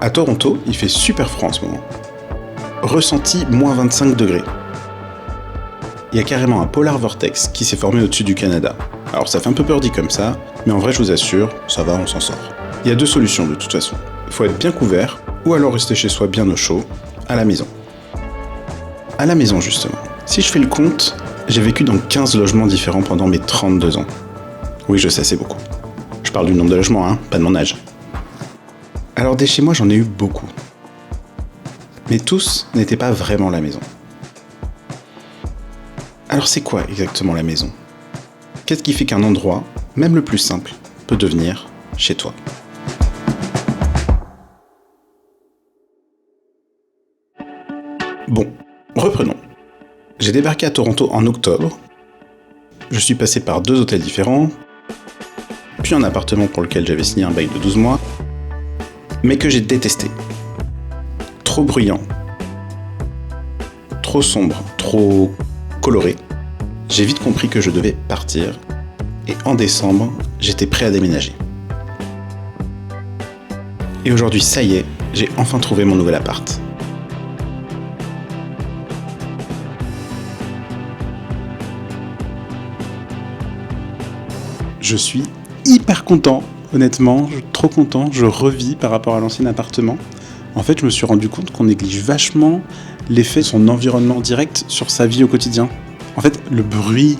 À Toronto, il fait super froid en ce moment. Ressenti moins 25 degrés. Il y a carrément un polar vortex qui s'est formé au-dessus du Canada. Alors ça fait un peu peur dit comme ça, mais en vrai je vous assure, ça va, on s'en sort. Il y a 2 solutions de toute façon. Il faut être bien couvert, ou alors rester chez soi bien au chaud, à la maison. À la maison justement. Si je fais le compte, j'ai vécu dans 15 logements différents pendant mes 32 ans. Oui, je sais, c'est beaucoup. Je parle du nombre de logements, hein, pas de mon âge. Alors des chez moi, j'en ai eu beaucoup. Mais tous n'étaient pas vraiment la maison. Alors c'est quoi exactement la maison ? Qu'est-ce qui fait qu'un endroit, même le plus simple, peut devenir chez toi ? Bon, reprenons. J'ai débarqué à Toronto en octobre. Je suis passé par 2 hôtels différents, puis un appartement pour lequel j'avais signé un bail de 12 mois, mais que j'ai détesté. Trop bruyant, trop sombre, trop coloré. J'ai vite compris que je devais partir, et en décembre, j'étais prêt à déménager. Et aujourd'hui, ça y est, j'ai enfin trouvé mon nouvel appart. Je suis hyper content, honnêtement, trop content, je revis par rapport à l'ancien appartement. En fait, je me suis rendu compte qu'on néglige vachement l'effet de son environnement direct sur sa vie au quotidien. En fait, le bruit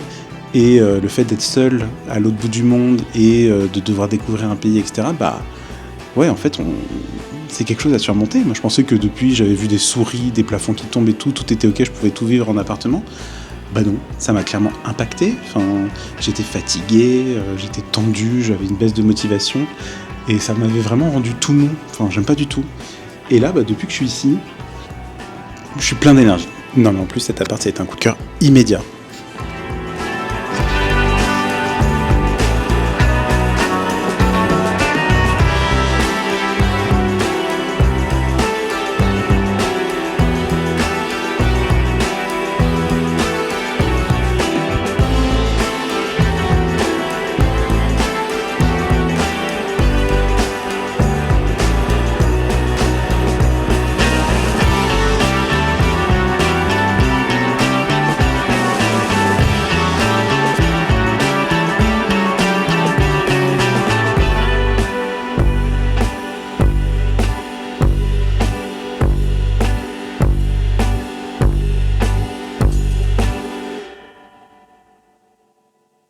et le fait d'être seul à l'autre bout du monde et de devoir découvrir un pays, etc., ouais, en fait, c'est quelque chose à surmonter. Moi, je pensais que depuis, j'avais vu des souris, des plafonds qui tombent et tout était ok, je pouvais tout vivre en appartement. Bah non, ça m'a clairement impacté. Enfin, j'étais fatigué, j'étais tendu, j'avais une baisse de motivation et ça m'avait vraiment rendu tout mou. Enfin, j'aime pas du tout. Et là, depuis que je suis ici, je suis plein d'énergie. Non, mais en plus, cet appart, ça a été un coup de cœur immédiat.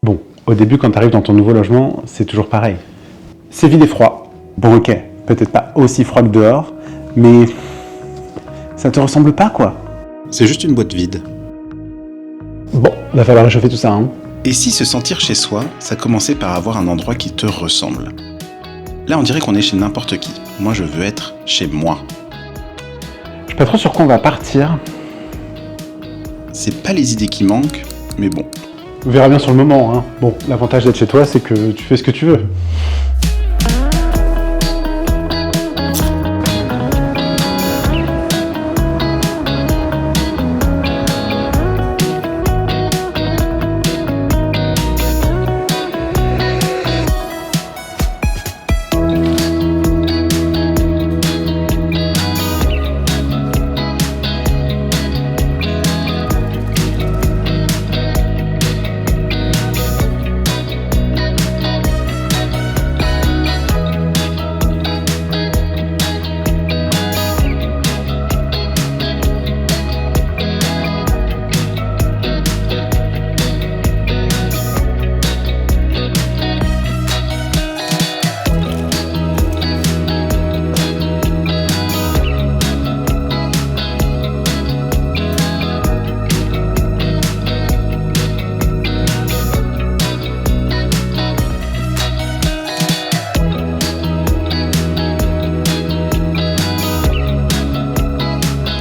Bon, au début, quand tu arrives dans ton nouveau logement, c'est toujours pareil. C'est vide et froid. Bon, ok, peut-être pas aussi froid que dehors, mais ça te ressemble pas, quoi. C'est juste une boîte vide. Bon, va falloir réchauffer tout ça, hein. Et si se sentir chez soi, ça commençait par avoir un endroit qui te ressemble ? Là, on dirait qu'on est chez n'importe qui. Moi, je veux être chez moi. Je sais pas trop sur quoi on va partir. C'est pas les idées qui manquent, mais bon. On verra bien sur le moment, hein. Bon, l'avantage d'être chez toi, c'est que tu fais ce que tu veux.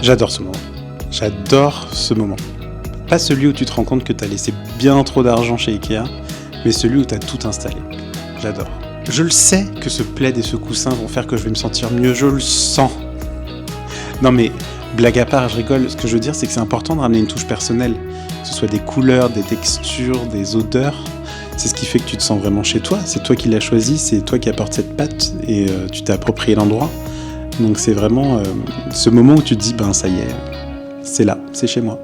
J'adore ce moment. J'adore ce moment. Pas celui où tu te rends compte que t'as laissé bien trop d'argent chez Ikea, mais celui où t'as tout installé. J'adore. Je le sais que ce plaid et ce coussin vont faire que je vais me sentir mieux, je le sens. Non mais, blague à part, je rigole, ce que je veux dire c'est que c'est important de ramener une touche personnelle, que ce soit des couleurs, des textures, des odeurs. C'est ce qui fait que tu te sens vraiment chez toi, c'est toi qui l'as choisi, c'est toi qui apportes cette patte et tu t'es approprié l'endroit. Donc c'est vraiment ce moment où tu te dis, ben ça y est, c'est là, c'est chez moi.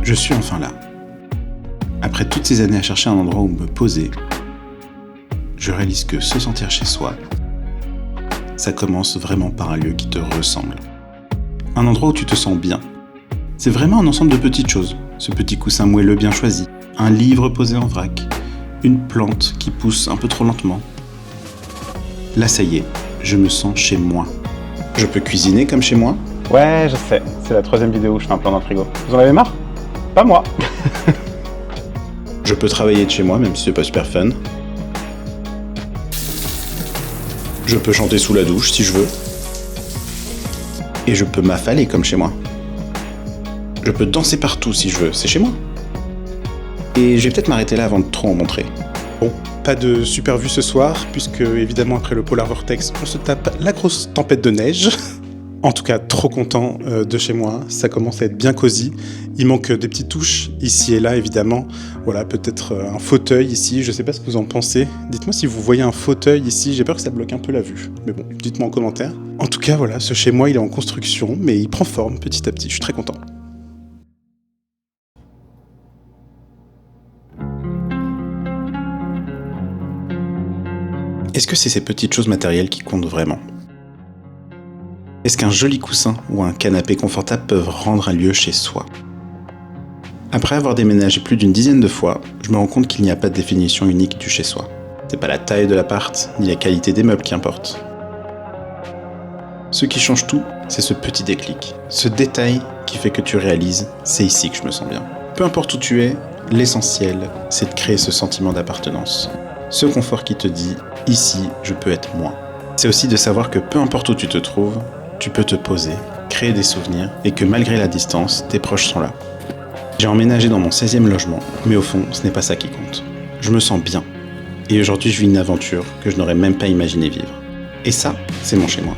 Je suis enfin là. Après toutes ces années à chercher un endroit où me poser, je réalise que se sentir chez soi, ça commence vraiment par un lieu qui te ressemble. Un endroit où tu te sens bien. C'est vraiment un ensemble de petites choses. Ce petit coussin moelleux bien choisi, un livre posé en vrac, une plante qui pousse un peu trop lentement. Là, ça y est, je me sens chez moi. Je peux cuisiner comme chez moi. Ouais, je sais, c'est la 3e vidéo où je fais un plan dans le frigo. Vous en avez marre? Pas moi. Je peux travailler de chez moi, même si c'est pas super fun. Je peux chanter sous la douche si je veux. Et je peux m'affaler comme chez moi. Je peux danser partout si je veux, c'est chez moi. Et je vais peut-être m'arrêter là avant de trop en montrer. Bon, pas de super vue ce soir, puisque évidemment après le Polar Vortex, on se tape la grosse tempête de neige. En tout cas, trop content de chez moi, ça commence à être bien cosy. Il manque des petites touches ici et là, évidemment. Voilà, peut-être un fauteuil ici, je sais pas ce que vous en pensez. Dites-moi si vous voyez un fauteuil ici, j'ai peur que ça bloque un peu la vue. Mais bon, dites-moi en commentaire. En tout cas, voilà, ce chez moi, il est en construction, mais il prend forme petit à petit, je suis très content. Est-ce que c'est ces petites choses matérielles qui comptent vraiment ? Est-ce qu'un joli coussin ou un canapé confortable peuvent rendre un lieu chez soi ? Après avoir déménagé plus d'une dizaine de fois, je me rends compte qu'il n'y a pas de définition unique du chez soi. C'est pas la taille de l'appart, ni la qualité des meubles qui importe. Ce qui change tout, c'est ce petit déclic, ce détail qui fait que tu réalises, c'est ici que je me sens bien. Peu importe où tu es, l'essentiel, c'est de créer ce sentiment d'appartenance. Ce confort qui te dit, ici, je peux être moi. C'est aussi de savoir que peu importe où tu te trouves, tu peux te poser, créer des souvenirs, et que malgré la distance, tes proches sont là. J'ai emménagé dans mon 16e logement, mais au fond, ce n'est pas ça qui compte. Je me sens bien. Et aujourd'hui, je vis une aventure que je n'aurais même pas imaginé vivre. Et ça, c'est mon chez moi.